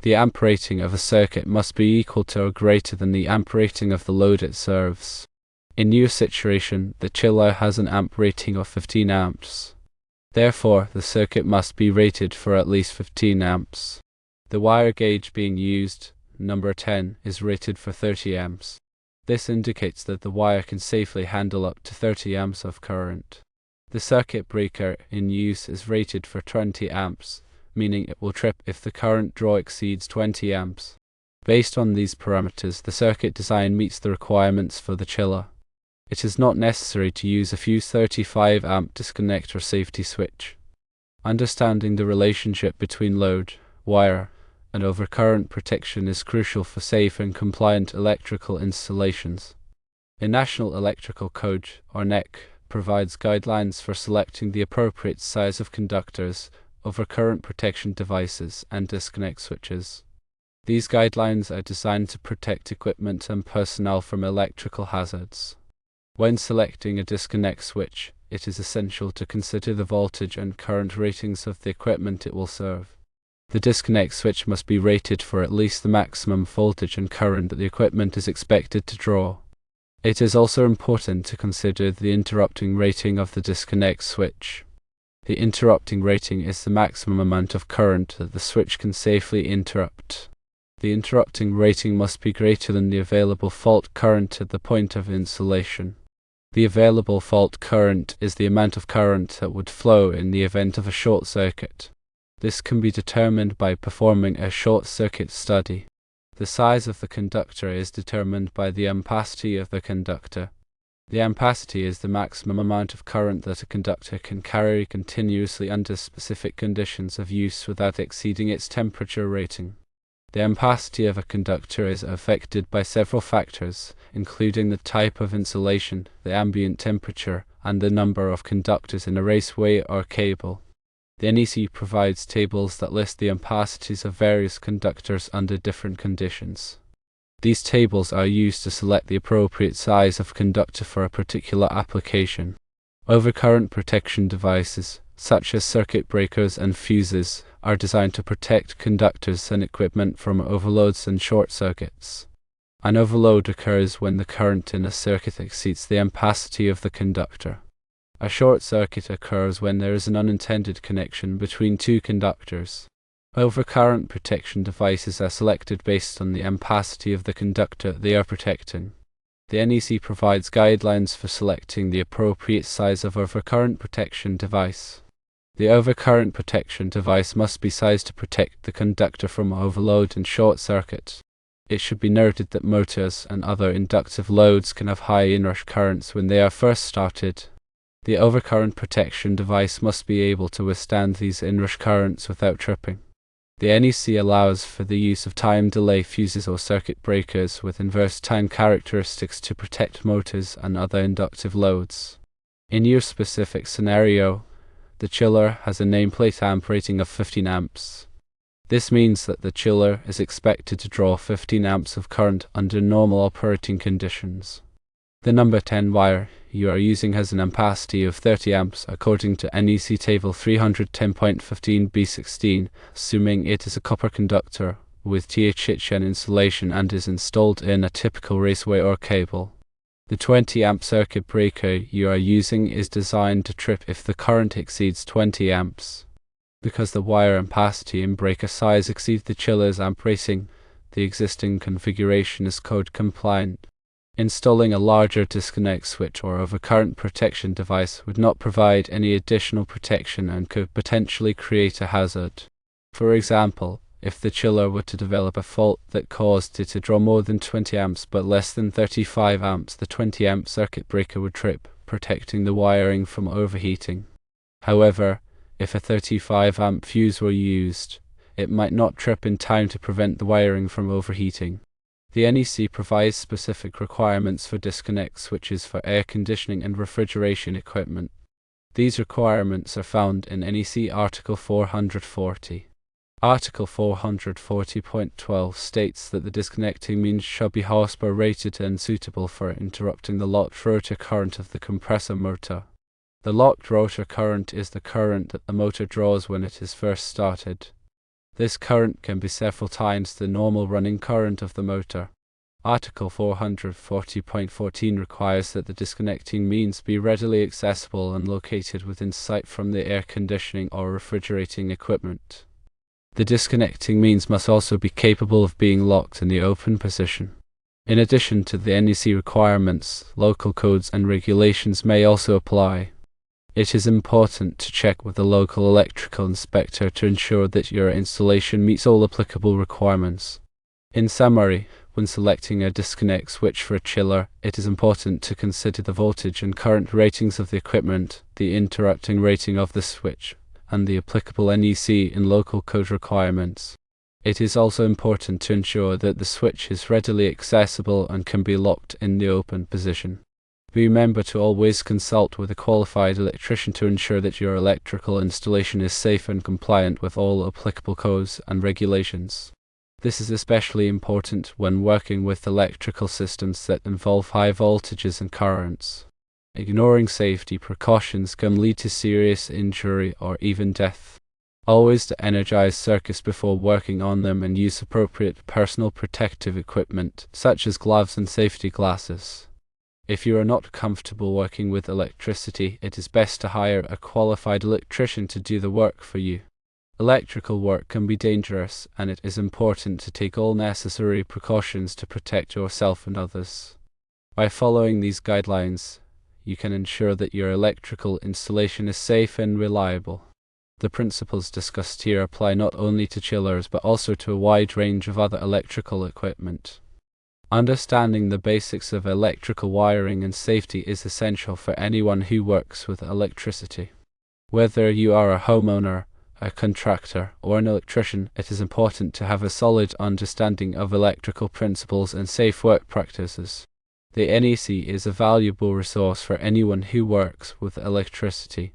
The amp rating of a circuit must be equal to or greater than the amp rating of the load it serves. In your situation, the chiller has an amp rating of 15 amps. Therefore, the circuit must be rated for at least 15 amps. The wire gauge being used, number 10, is rated for 30 amps. This indicates that the wire can safely handle up to 30 amps of current. The circuit breaker in use is rated for 20 amps, meaning it will trip if the current draw exceeds 20 amps. Based on these parameters, the circuit design meets the requirements for the chiller. It is not necessary to use a fuse 35 amp disconnect or safety switch. Understanding the relationship between load, wire, and overcurrent protection is crucial for safe and compliant electrical installations. The National Electrical Code, or NEC, provides guidelines for selecting the appropriate size of conductors, overcurrent protection devices, and disconnect switches. These guidelines are designed to protect equipment and personnel from electrical hazards. When selecting a disconnect switch, it is essential to consider the voltage and current ratings of the equipment it will serve. The disconnect switch must be rated for at least the maximum voltage and current that the equipment is expected to draw. It is also important to consider the interrupting rating of the disconnect switch. The interrupting rating is the maximum amount of current that the switch can safely interrupt. The interrupting rating must be greater than the available fault current at the point of installation. The available fault current is the amount of current that would flow in the event of a short circuit. This can be determined by performing a short circuit study. The size of the conductor is determined by the ampacity of the conductor. The ampacity is the maximum amount of current that a conductor can carry continuously under specific conditions of use without exceeding its temperature rating. The ampacity of a conductor is affected by several factors, including the type of insulation, the ambient temperature, and the number of conductors in a raceway or cable. The NEC provides tables that list the ampacities of various conductors under different conditions. These tables are used to select the appropriate size of conductor for a particular application. Overcurrent protection devices, such as circuit breakers and fuses, are designed to protect conductors and equipment from overloads and short circuits. An overload occurs when the current in a circuit exceeds the ampacity of the conductor. A short circuit occurs when there is an unintended connection between two conductors. Overcurrent protection devices are selected based on the ampacity of the conductor they are protecting. The NEC provides guidelines for selecting the appropriate size of overcurrent protection device. The overcurrent protection device must be sized to protect the conductor from overload and short circuit. It should be noted that motors and other inductive loads can have high inrush currents when they are first started. The overcurrent protection device must be able to withstand these inrush currents without tripping. The NEC allows for the use of time delay fuses or circuit breakers with inverse time characteristics to protect motors and other inductive loads. In your specific scenario, the chiller has a nameplate amp rating of 15 amps. This means that the chiller is expected to draw 15 amps of current under normal operating conditions. The number 10 wire you are using has an ampacity of 30 amps according to NEC table 310.15b16, assuming it is a copper conductor with THHN insulation and is installed in a typical raceway or cable. The 20 amp circuit breaker you are using is designed to trip if the current exceeds 20 amps. Because the wire ampacity and breaker size exceed the chiller's amp rating, the existing configuration is code compliant. Installing a larger disconnect switch or overcurrent protection device would not provide any additional protection and could potentially create a hazard. For example, if the chiller were to develop a fault that caused it to draw more than 20 amps but less than 35 amps, the 20 amp circuit breaker would trip, protecting the wiring from overheating. However, if a 35 amp fuse were used, it might not trip in time to prevent the wiring from overheating. The NEC provides specific requirements for disconnect switches for air conditioning and refrigeration equipment. These requirements are found in NEC Article 440. Article 440.12 states that the disconnecting means shall be horsepower rated and suitable for interrupting the locked rotor current of the compressor motor. The locked rotor current is the current that the motor draws when it is first started. This current can be several times the normal running current of the motor. Article 440.14 requires that the disconnecting means be readily accessible and located within sight from the air conditioning or refrigerating equipment. The disconnecting means must also be capable of being locked in the open position. In addition to the NEC requirements, local codes and regulations may also apply. It is important to check with the local electrical inspector to ensure that your installation meets all applicable requirements. In summary, when selecting a disconnect switch for a chiller, it is important to consider the voltage and current ratings of the equipment, the interrupting rating of the switch, and the applicable NEC and local code requirements. It is also important to ensure that the switch is readily accessible and can be locked in the open position. Remember to always consult with a qualified electrician to ensure that your electrical installation is safe and compliant with all applicable codes and regulations. This is especially important when working with electrical systems that involve high voltages and currents. Ignoring safety precautions can lead to serious injury or even death. Always de-energize circuits before working on them and use appropriate personal protective equipment, such as gloves and safety glasses. If you are not comfortable working with electricity, it is best to hire a qualified electrician to do the work for you. Electrical work can be dangerous, and it is important to take all necessary precautions to protect yourself and others. By following these guidelines, you can ensure that your electrical installation is safe and reliable. The principles discussed here apply not only to chillers but also to a wide range of other electrical equipment. Understanding the basics of electrical wiring and safety is essential for anyone who works with electricity. Whether you are a homeowner, a contractor, or an electrician, it is important to have a solid understanding of electrical principles and safe work practices. The NEC is a valuable resource for anyone who works with electricity.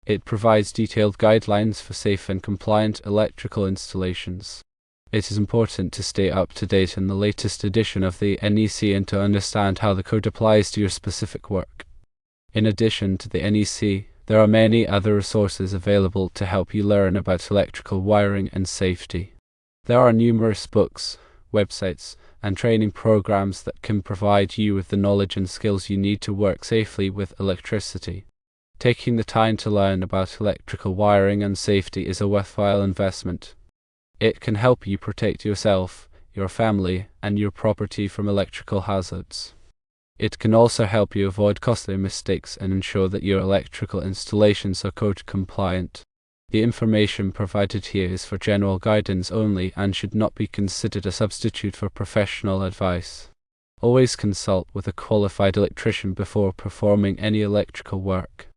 It provides detailed guidelines for safe and compliant electrical installations. It is important to stay up to date in the latest edition of the NEC and to understand how the code applies to your specific work. In addition to the NEC, there are many other resources available to help you learn about electrical wiring and safety. There are numerous books, websites, and training programs that can provide you with the knowledge and skills you need to work safely with electricity. Taking the time to learn about electrical wiring and safety is a worthwhile investment. It can help you protect yourself, your family, and your property from electrical hazards. It can also help you avoid costly mistakes and ensure that your electrical installations are code compliant. The information provided here is for general guidance only and should not be considered a substitute for professional advice. Always consult with a qualified electrician before performing any electrical work.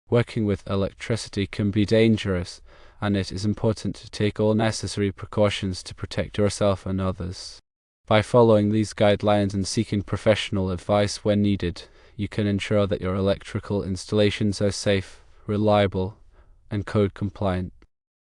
Working with electricity can be dangerous, and it is important to take all necessary precautions to protect yourself and others. By following these guidelines and seeking professional advice when needed, you can ensure that your electrical installations are safe, reliable, and code compliant.